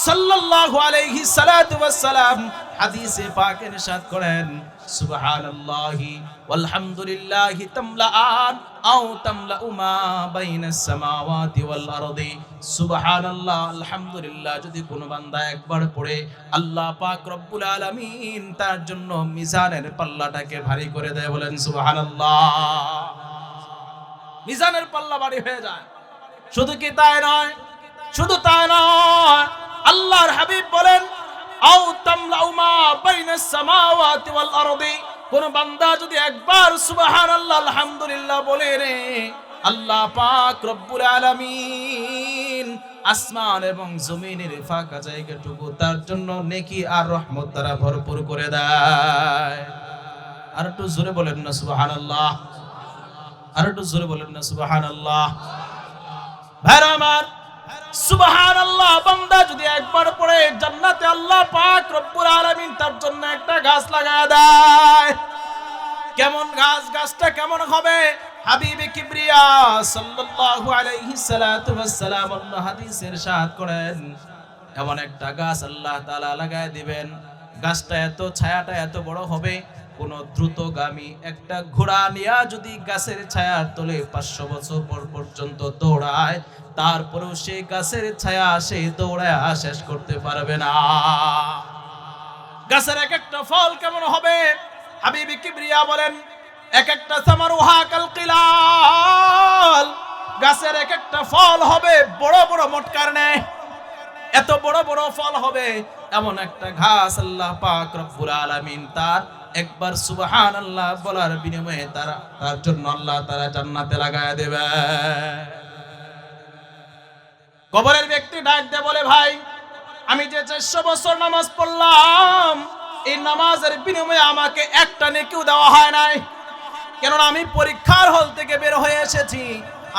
সাল্লাল্লাহু আলাইহি সাল্লাতু ওয়াস সালাম হাদিসে পাকে ইরশাদ করেন, সুবহানাল্লাহি ওয়াল হামদুলিল্লাহি তামলাআন আও তামলাউ মা বাইনাস সামাওয়াতি ওয়াল আরদি। সুবহানাল্লাহ আলহামদুলিল্লাহ যদি কোনো বান্দা একবার পড়ে, আল্লাহ পাক রব্বুল আলামিন তার জন্য মিজানের পাল্লাটাকে ভারী করে দেয়। বলেন সুবহানাল্লাহ। মিজানের পাল্লা ভারী হয়ে যায়। শুধু কি তাই নয়, শুধু তাই নয়, আল্লাহর হাবিব বলেন, আও তামলাউ মা বাইনাস সামাওয়াতি ওয়াল আরদি। কোন বান্দা যদি একবার সুবহানাল্লাহ আলহামদুলিল্লাহ বলে রে, আল্লাহ পাক রব্বুল আলামিন আসমান এবং জমিনের ফাঁকা জায়গাটুকু তার জন্য নেকি আর রহমত দ্বারা ভরপুর করে দেয়। আর একটু জোরে বলেন না সুবহানাল্লাহ, আর একটু জোরে বলেন না সুবহানাল্লাহ। ভাইরা আমার, সুবহানাল্লাহ বান্দা যদি একবার পড়ে, জান্নাতে আল্লাহ পাক রব্বুল আলামিন তার জন্য একটা গাছ লাগায় দেয়। কেমন গাছ? গাছটা কেমন হবে? হাবিবে কিবরিয়া সাল্লাল্লাহু আলাইহি সাল্লাতু ওয়াস সালাম অন্য হাদিসে ইরশাদ করেন, এমন একটা গাছ আল্লাহ তাআলা লাগায় দিবেন, গাছটা এত ছায়াটা এত বড় হবে, কোন দ্রুতগামী একটা ঘোড়া নিয়ে যদি গাছের ছায়ার তলে 500 বছর পর পর্যন্ত দৌড়ায়, তারপরেও সেই গাছের ছায়া সে দৌড়ায় শেষ করতে পারবে না। গাছের এক একটা ফল কেমন হবে? হাবিবে কিবরিয়া বলেন, এক একটা সামারুহা কাল কিলাল, গাছের এক একটা ফল হবে বড় বড় মটকার ন্যায়, এত বড় বড় ফল হবে। এমন একটা ঘাস আল্লাহ পাক রব্বুল আলামিন তার একবার সুবহানাল্লাহ বলার বিনিময়ে তার জন্য আল্লাহ তাআলা জান্নাতে লাগায় দেবে। কবরের ব্যক্তি ডাক দিয়ে বলে, ভাই আমি যে 400 বছর নামাজ পড়লাম, এই নামাজের বিনিময়ে আমাকে একটা নেকিও দেওয়া হয় নাই, কেননা আমি পরীক্ষার হল থেকে বের হয়ে এসেছি।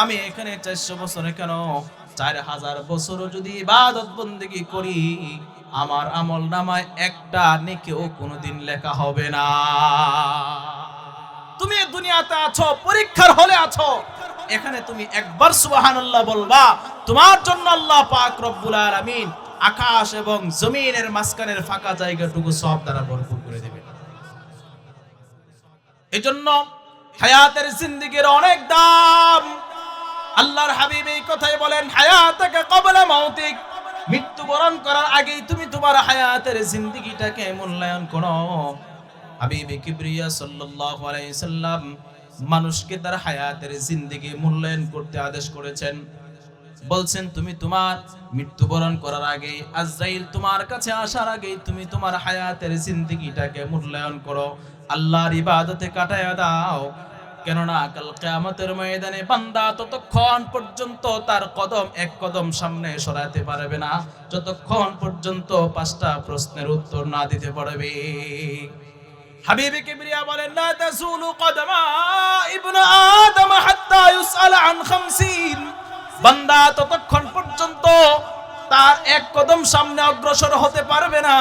আমি এখানে 400 বছরে কেন 4000 বছরও যদি ইবাদত বন্দেগী করি, আমার আমল নামায় একটা নেকিও কোনোদিন লেখা হবে না। তুমি দুনিয়াতে আছো, পরীক্ষার হলে আছো, এখানে তুমি একবার সুবহানাল্লাহ বলবা, তোমার জন্য আল্লাহ পাক রব্বুল আলামিন আকাশ এবং জমিনের মাঝখানের ফাঁকা জায়গাটুকু সব দ্বারা ভরপুর করে দেবে। এজন্য হায়াতের জিন্দেগির অনেক দাম। আল্লাহর হাবিব এই কথাই বলেন, হায়াতাকা ক্বাবলা মাউতিক, মৃত্যুবরণ করার আগেই তুমি তোমার হায়াতের জিন্দেগিটাকে মূল্যায়ন করো। হাবিবে কিবরিয়া সাল্লাল্লাহু আলাইহি সাল্লাম মানুষকে তার হায়াতের জিন্দেগি মূল্যায়ন করতে আদেশ করেছেন। বলছেন তুমি তোমার মৃত্যুবরণ করার আগে, আজরাইল তোমার কাছে আসার আগে তুমি তোমার হায়াতের জিন্দেগিটাকে মূল্যায়ন করো, আল্লাহর ইবাদতে কাটায়া দাও। কেননা কাল কিয়ামতের ময়দানে বান্দা ততক্ষণ পর্যন্ত তার কদম এক কদম সামনে সরাতে পারবে না যতক্ষণ পর্যন্ত 5টা প্রশ্নের উত্তর না দিতে পারবে। হাবিবে কিবরিয়া বলেন, লা তাজুলু কদমা ইবনে আদম হাত্তা ইউসআল আন 50। বান্দা ততক্ষণ পর্যন্ত তার এক কদম সামনে অগ্রসর হতে পারবে না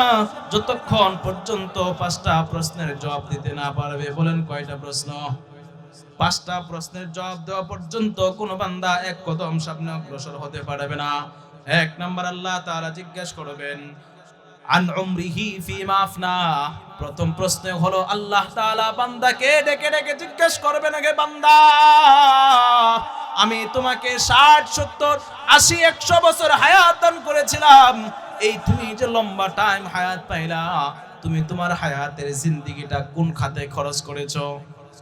যতক্ষণ পর্যন্ত 5টা প্রশ্নের জবাব দিতে না পারবে। বলেন কয়টা প্রশ্ন? 5টা প্রশ্নের জবাব দেওয়া পর্যন্ত কোন বান্দা এক কদম সামনে অগ্রসর হতে পারবে না। 1 নাম্বার, আল্লাহ তাআলা জিজ্ঞেস করবেন আন উমরিহি ফিমা আফনা। প্রথম প্রশ্ন হলো আল্লাহ তাআলা বান্দাকে ডেকে ডেকে জিজ্ঞেস করবেন, আগে বান্দা আমি তোমাকে 60, 70, 80, 100 বছর হায়াত দান করেছিলাম, এই তুমি যে লম্বা টাইম হায়াত পাইলা, তুমি তোমার হায়াতের জিন্দেগিটা কোন খাতে খরচ করেছো?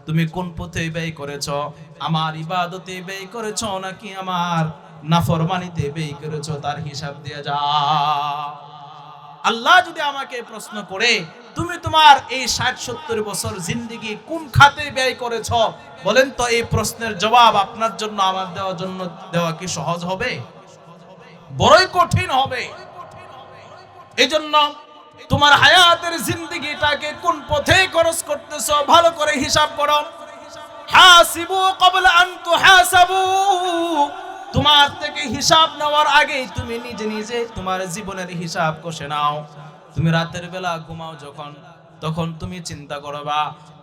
তুমি কোন পথে ব্যয় করেছো? আমার ইবাদতে ব্যয় করেছো নাকি আমার নাফরমানিতে ব্যয় করেছো? তার হিসাব দিয়ে যাও। আল্লাহ যদি আমাকে প্রশ্ন করে তুমি তোমার এই 60-70 বছর জিন্দেগি কোন খাতে ব্যয় করেছো, বলেন তো এই প্রশ্নের জবাব আপনার জন্য আমার দেওয়া কি সহজ হবে? বড়ই কঠিন হবে। এজন্য তোমার হায়াতের জিন্দেগিটাকে কোন পথে খরচ করতেছো ভালো করে হিসাব করো। হাসিবু ক্বাবলা আন তুহাসাবু। তোমার থেকে হিসাব নেওয়ার আগে তুমি নিজে নিজে তোমার জীবনের হিসাব কষে নাও। তুমি রাতের বেলা ঘুমাও যখন, তখন তুমি চিন্তা করবা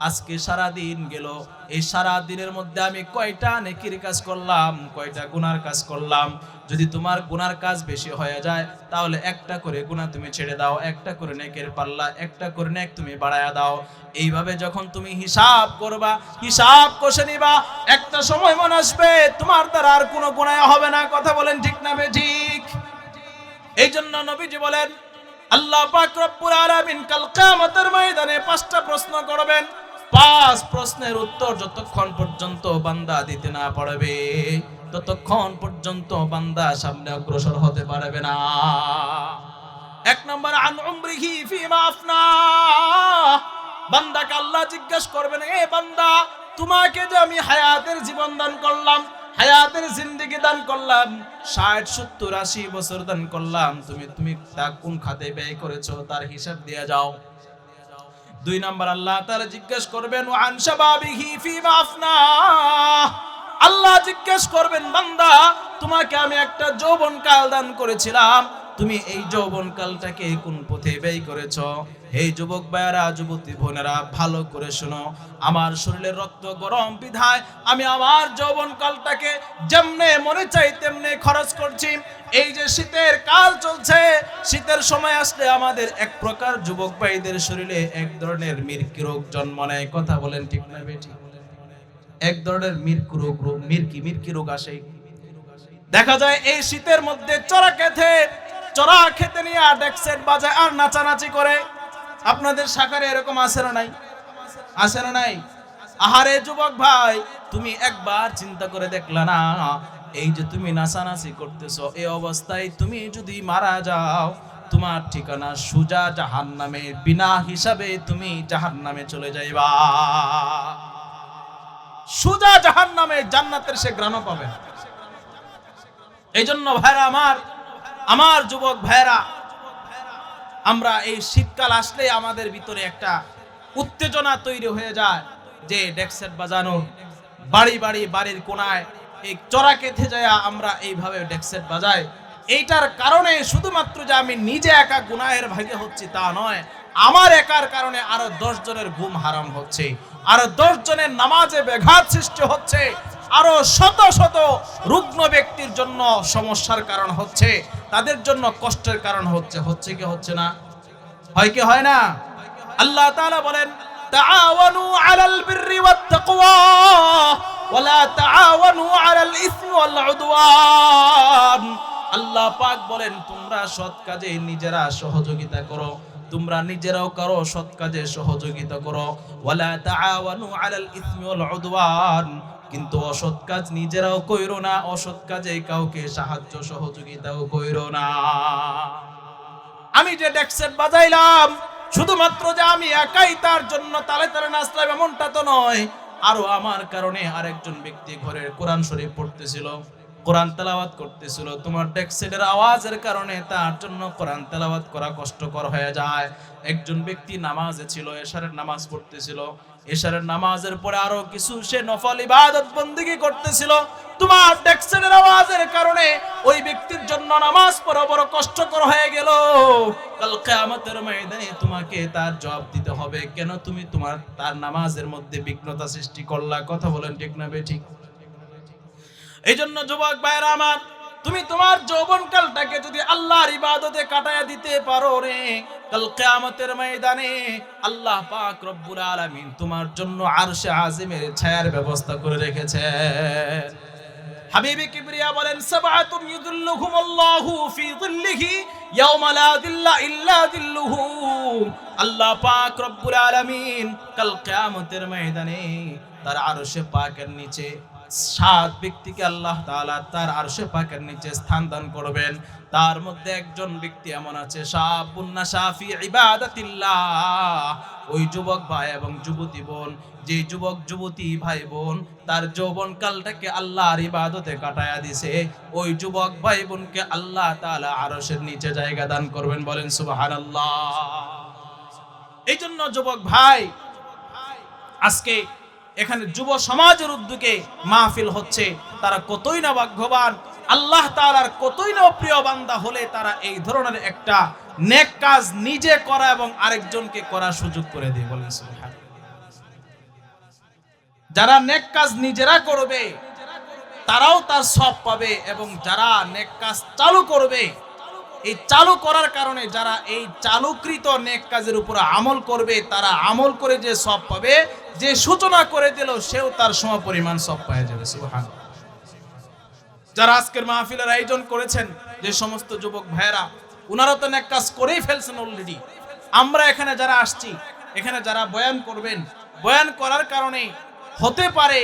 আজকে সারা দিন গেল, এই সারা দিনের মধ্যে আমি কয়টা নেকির কাজ করলাম, কয়টা গুনার কাজ করলাম। যদি তোমার গুনার কাজ বেশি হয়ে যায় তাহলে একটা করে গুনাহ তুমি ছেড়ে দাও, একটা করে নেকের পাল্লা, একটা করে নেক তুমি বাড়ায়া দাও। এইভাবে যখন তুমি হিসাব করবা, হিসাব কষে নিবা, একটা সময় মনে আসবে তোমার দ্বারা আর কোনো গুনাহ হবে না। কথা বলেন ঠিক না ঠিক? এই জন্য নবীজি বলেন আল্লাহ পাক রব্বুল আলামিন কাল কিয়ামতের ময়দানে 5টা প্রশ্ন করবেন। 5 প্রশ্নের উত্তর যতক্ষণ পর্যন্ত বান্দা দিতে না পারবে ততক্ষণ পর্যন্ত বান্দা সামনে অগ্রসর হতে পারবে না। 1 নম্বর, আন উমরিহি ফিমা আফনা। বান্দাকে আল্লাহ জিজ্ঞেস করবেন, এ বান্দা তোমাকে যে আমি হায়াতের জীবন দান করলাম, হায়াতের জিন্দেগি দান করলাম, 60, 70, 80 বছর দান করলাম, তুমি তা কোন খাতে ব্যয় করেছো তার হিসাব দিয়ে যাও। 2 নাম্বার, আল্লাহ তাআলা জিজ্ঞেস করবেন ওয়া আন শাবাবিহি ফিমা আফনা। আল্লাহ জিজ্ঞেস করবেন, বান্দা তোমাকে আমি একটা যৌবনকাল দান করেছিলাম, তুমি এই যৌবনকালটাকে কোন পথে ব্যয় করেছো? এই যুবক ভাইয়েরা, যুবতী বোনেরা ভালো করে শোনো, আমার শরীরের রক্ত গরম বিধায় আমি আমার যৌবনকালটাকে যেমনে মনে চাই তেমনে খরচ করছি। এই যে শীতের কাল চলছে, শীতের সময় আসলে আমাদের এক প্রকার যুবক ভাইদের শরীরে এক ধরনের মির্কি রোগ জন্ম নেয়। কথা বলেন ঠিক না বেঠিক? এক ধরনের মির্কি রোগ আসে। দেখা যায় এই শীতের মধ্যে চড়া খেতে নিয়ে ডেকসেট বাজায় আর নাচানাচি করে। আপনাদের শাখারে এরকম আছে না নাই? আছে না নাই? আহারে যুবক ভাই, তুমি একবার চিন্তা করে দেখলা না, এই যে তুমি নাচানাচি করতেছো, এই অবস্থায় তুমি যদি মারা যাও তোমার ঠিকানা সোজা জাহান্নামে, বিনা হিসাবে তুমি জাহান্নামে চলে যাইবা। সোজা জাহান্নামে, জান্নাতের সে ঘ্রাণও পাবে না। এই জন্য ভাইরা আমার যুবক ভাইরা, আমরা এই শীতকাল আসলে আমাদের ভিতরে একটা উত্তেজনা তৈরি হয়ে যায় যে ডেকসেট বাজানো, বাড়ির কোনায় এই চড়া খেতে যায় আমরা এইভাবে ডেকসেট বাজাই। এইটার কারণে শুধুমাত্র যে আমি নিজে একা গুনাহের ভাগে হচ্ছি তা নয়, আমার একার কারণে আরো 10 জনের ঘুম হারাম হচ্ছে, আরো 10 জনের নামাজে ব্যাঘাত সৃষ্টি হচ্ছে, আরো শত শত রুগ্ন ব্যক্তির জন্য সমস্যার কারণ হচ্ছে, তাদের জন্য কষ্টের কারণ হচ্ছে কি হচ্ছে না? হয় কি হয় না? আল্লাহ তাআলা বলেন তাআওয়ানু আলাল বিররি ওয়াত তাকওয়া ওয়ালা তাআওয়ানু আলাল ইসমি ওয়াল উদওয়ান। আল্লাহ পাক বলেন তোমরা সৎ কাজে নিজেরা সহযোগিতা করো, তোমরা নিজেরাও করো সৎ কাজে সহযোগিতা করো। ওয়ালা তাআওয়ানু আলাল ইসমি ওয়াল উদওয়ান, কিন্তু অসৎ কাজ নিজেরাও কইরো না, অসৎ কাজে কাউকে সাহায্য সহযোগিতাও কইরো না। আমি যে ডেক্সেট বাজাইলাম শুধুমাত্র যে আমি একাই তার জন্য তালে তালে নাচলাম এমনটা তো নয়, আরো আমার কারণে আরেকজন ব্যক্তি ঘরে কোরআন শরীফ পড়তেছিল, কোরআন তেলাওয়াত করতেছিল। তোমার ডেক্সেটের আওয়াজের কারণে তার জন্য কোরআন তেলাওয়াত করা কষ্টকর হয়ে যায়। একজন ব্যক্তি নামাজে ছিল, এশারের নামাজ পড়তেছিল, এশারের নামাজের পরে আরো কিছু সে নফল ইবাদত বন্দেগী করতেছিল। তোমার ডেক্সেটের আওয়াজের কারণে ওই ব্যক্তির জন্য নামাজ পড়া বড় কষ্টকর হয়ে গেল। কাল কিয়ামতের ময়দানে তোমাকে তার জবাব দিতে হবে, কেন তুমি তার নামাজের মধ্যে বিঘ্নতা সৃষ্টি করলা। কথা বলেন ঠিক না বেঠিক? এই জন্য যুবক ভাইরা আমার, তুমি তোমার যৌবনকালটাকে যদি আল্লাহর ইবাদতে কাটায়া দিতে পারো রে, কাল কিয়ামতের ময়দানে আল্লাহ পাক রব্বুল আলামিন তোমার জন্য আরশে আজিমের ছায়ার ব্যবস্থা করে রেখেছেন। হাবিবে কিবরিয়া বলেন সাবআতুন ইযিল্লুহুমুল্লাহু ফি যিল্লিহি ইয়াওমা লা যিল্লা ইল্লা যিল্লুহু। আল্লাহ পাক রব্বুল আলামিন কাল কিয়ামতের ময়দানে তার আরশে পাকের নিচে 7 ব্যক্তিকে আল্লাহ তাআলা তার আরশে পাকের নিচে স্থান দান করবেন। তার মধ্যে একজন ব্যক্তি এমন আছে শাবুন নাশা ফি ইবাদাতিল্লাহ। ওই যুবক ভাই এবং যুবতী বোন, যে যুবক যুবতী ভাই বোন তার যৌবনকালটাকে আল্লাহর ইবাদতে কাটায়া দিছে, ওই যুবক ভাই বোনকে আল্লাহ তাআলা আরশের নিচে জায়গা দান করবেন। বলেন সুবহানাল্লাহ। এই জন্য যুবক ভাই, আজকে এখানে যুব সমাজের উদ্যোগে মাহফিল হচ্ছে, তারা কতই না ভাগ্যবান, আল্লাহ তাআলার কতই না প্রিয় বান্দা হলে তারা এই ধরনের একটা নেক কাজ নিজে করা এবং আরেকজনকে করার সুযোগ করে দেয়। বলেন সুবহানাল্লাহ। যারা নেক কাজ নিজেরা করবে তারাও তার সওয়াব পাবে, এবং যারা নেক কাজ চালু করবে, এই চালু করার কারণে যারা এই চালুকৃত নেক কাজের উপর আমল করবে, তারা আমল করে যে সওয়াব পাবে, যে সূচনা করে দিল সেও তার সমপরিমাণ সওয়াব পেয়ে যাবে। সুবহানাল্লাহ। যারা আজকের মাহফিলের আয়োজন করেছেন, যে সমস্ত যুবক ভাইরা, ওনারা তো নেক কাজ করেই ফেলছেন অলরেডি। আমরা এখানে যারা আসছি, এখানে যারা বয়ান করবেন, বয়ান করার কারণে হতে পারে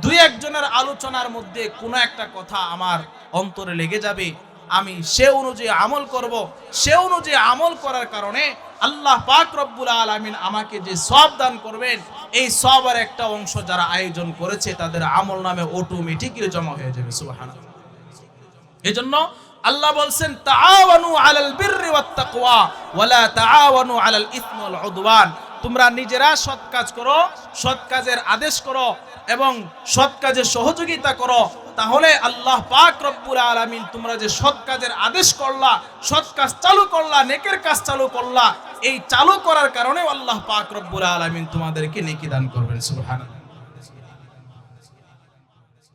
দুই একজনের আলোচনার মধ্যে কোনো একটা কথা আমার অন্তরে লেগে যাবে, আমি সে অনুযায়ী আমল করব। সে অনুযায়ী আমল করার কারণে আল্লাহ পাক রব্বুল আলামিন আমাকে যে সওয়াব দান করবেন, এই সওয়াবের একটা অংশ যারা আয়োজন করেছে তাদের আমল নামে অটোমেটিক্যালি জমা হয়ে যাবে। সুবহানাল্লাহ। এজন্য আল্লাহ বলছেন তাআওয়ানু আলাল বিররি ওয়াত তাকওয়া ওয়ালা তাআওয়ানু আলাল ইসমি ওয়াল উদওয়ান। তোমরা নিজেরা সৎ কাজ করো, সৎ কাজের আদেশ করো এবং সৎ কাজে সহযোগিতা করো, তাহলে আল্লাহ পাক রব্বুল আলামিন তোমরা যে সৎ কাজের আদেশ করলা, সৎ কাজ চালু করলা, নেকের কাজ চালু করলা, এই চালু করার কারণে আল্লাহ পাক রব্বুল আলামিন তোমাদেরকে নেকি দান করবেন। সুবহানাল্লাহ।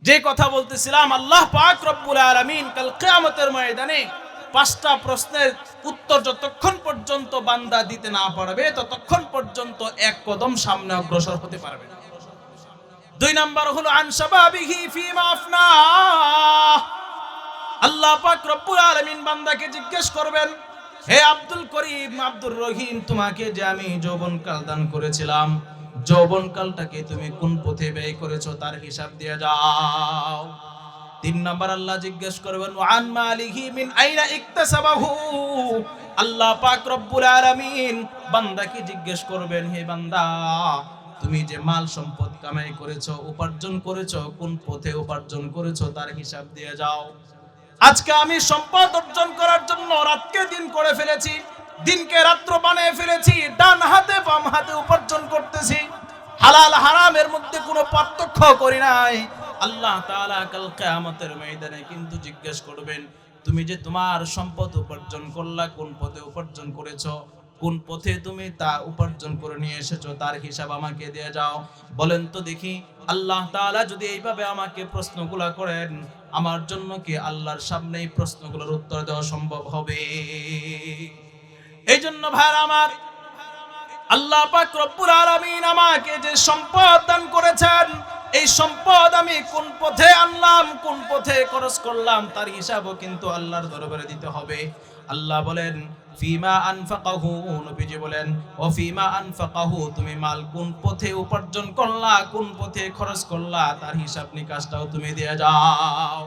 যে কথা বলতেছিলাম, আল্লাহ পাক রব্বুল আলামিন কাল কিয়ামতের ময়দানে 5টা প্রশ্নের উত্তর যতক্ষণ পর্যন্ত বান্দা দিতে না পারবে ততক্ষণ পর্যন্ত এক কদম সামনে অগ্রসর হতে পারবে না। 2 নাম্বার হলো আন শাবাবিহি ফিমা আফনা। আল্লাহ পাক রব্বুল আলামিন বান্দাকে জিজ্ঞেস করবেন, হে আব্দুল করিম, আব্দুর রহিম, তোমাকে যে আমি যৌবনকাল দান করেছিলাম, যৌবনকালটাকে তুমি কোন পথে ব্যয় করেছো তার হিসাব দিয়ে যাও। 3 নাম্বার আল্লাহ জিজ্ঞেস করবেন ওয়ান মালিহি মিন আইনা ইকতাসাবাহু। আল্লাহ পাক রব্বুল আলামিন বান্দাকে জিজ্ঞেস করবেন, হে বান্দা, তুমি যে মাল সম্পদ কামাই করেছো, উপার্জন করেছো, কোন পথে উপার্জন করেছো তার হিসাব দিয়ে যাও। আজকে আমি সম্পদ অর্জন করার জন্য রাতকে দিন করে ফেলেছি, দিনকে রাত্র বানিয়ে ফেলেছি, ডান হাতে বাম হাতে উপার্জন করতেছি, হালাল হারামের মধ্যে কোনো পার্থক্য করি নাই। আল্লাহ তাআলা কাল কিয়ামতের ময়দানে কিন্তু জিজ্ঞেস করবেন, তুমি যে তোমার সম্পদ উপার্জন করলা, কোন পথে উপার্জন করেছো, কোন পথে তুমি তা উপার্জন করে নিয়ে এসেছো তার হিসাব আমাকে দিয়ে যাও। বলেন তো দেখি, আল্লাহ তাআলা যদি এইভাবে আমাকে প্রশ্নগুলো করেন, আমার জন্য কি আল্লাহর সামনে এই প্রশ্নগুলোর উত্তর দেওয়া সম্ভব হবে? এই জন্য ভাইরা আমার, আল্লাহ পাক রব্বুল আলামিন আমাকে যে সম্পদ দান করেছেন, এই সম্পদ আমি কোন পথে আনলাম, কোন পথে খরচ করলাম, তার হিসাবও কিন্তু আল্লাহর দরবারে দিতে হবে। আল্লাহ বলেন ফিমা আনফাকাহু, নবীজি বলেন ও ফিমা আনফাকাহু, তুমি মাল কোন পথে উপার্জন করলা, কোন পথে খরচ করলা, তার হিসাব নিকাশটাও তুমি দিয়ে যাও।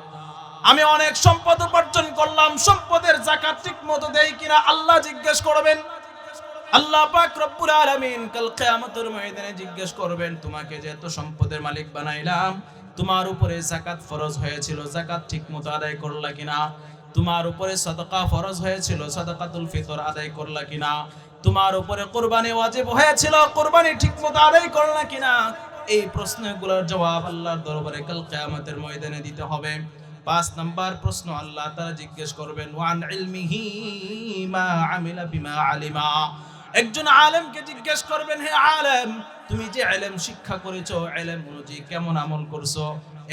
আমি অনেক সম্পদ উপার্জন করলাম, সম্পদের যাকাত ঠিকমতো দেই কিনা আল্লাহ জিজ্ঞেস করবেন। আল্লাহ পাক রব্বুল আলামিন কাল কিয়ামতের ময়দানে জিজ্ঞেস করবেন, তোমাকে যে এত সম্পদের মালিক বানাইলাম, তোমার উপরে যাকাত ফরজ হয়েছিল, যাকাত ঠিকমতো আদায় করলা কিনা? তোমার উপরে সাদাকা ফরজ হয়েছিল, সাদাকাতুল ফিতর আদায় করলা কিনা? তোমার উপরে কুরবানি ওয়াজিব হয়েছিল, কুরবানি ঠিকমতো আদায় করলা কিনা? এই প্রশ্নগুলোর জবাব আল্লাহর দরবারে কাল কিয়ামতের ময়দানে দিতে হবে। 5 নাম্বার প্রশ্ন আল্লাহ তাআলা জিজ্ঞেস করবেন ওয়ান ইলমিহি মা আমিলা বিমা আলিমা। একজন আলেমকে জিজ্ঞেস করবেন, হে আলেম, তুমি যে ইলম শিক্ষা করেছো, ইলম অনুযায়ী কেমন আমল করছো,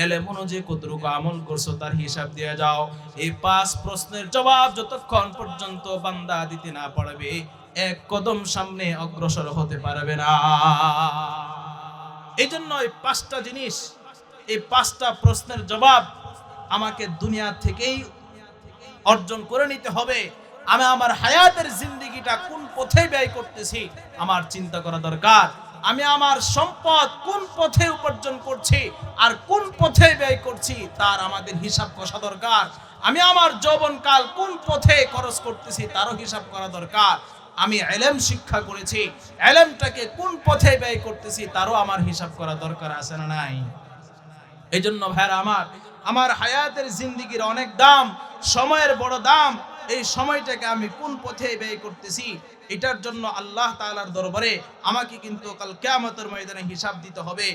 ইলম অনুযায়ী কতটুকু আমল করছো, তার হিসাব দিয়ে যাও। এই 5 প্রশ্নের জবাব যতক্ষণ পর্যন্ত বান্দা দিতে না পারবে, এক কদম সামনে অগ্রসর হতে পারবে না। এই জন্য এই 5টা জিনিস, এই 5টা প্রশ্নের জবাব আমাকে দুনিয়া থেকেই অর্জন করে নিতে হবে। আমি আমার হায়াতের জিন্দেগিটা কোন পথে ব্যয় করতেছি আমার চিন্তা করা দরকার। আমি আমার সম্পদ কোন পথে উপার্জন করছি আর কোন পথে ব্যয় করছি তার আমাদের হিসাব কষা দরকার। আমি আমার যৌবনকাল কোন পথে খরচ করতেছি তারও হিসাব করা দরকার। আমি ইলম শিক্ষা করেছি, ইলমটাকে কোন পথে ব্যয় করতেছি তারও আমার হিসাব করা দরকার আছে না নাই? এই জন্য ভাইরা আমার হায়াতের জিন্দেগির অনেক দাম, সময়ের বড় দাম। এই সময়টাকে আমি কোন পথে ব্যয় করতেছি এটার জন্য আল্লাহ তাআলার দরবারে আমাকে কিন্তু কাল কিয়ামতের ময়দানে হিসাব দিতে হবে।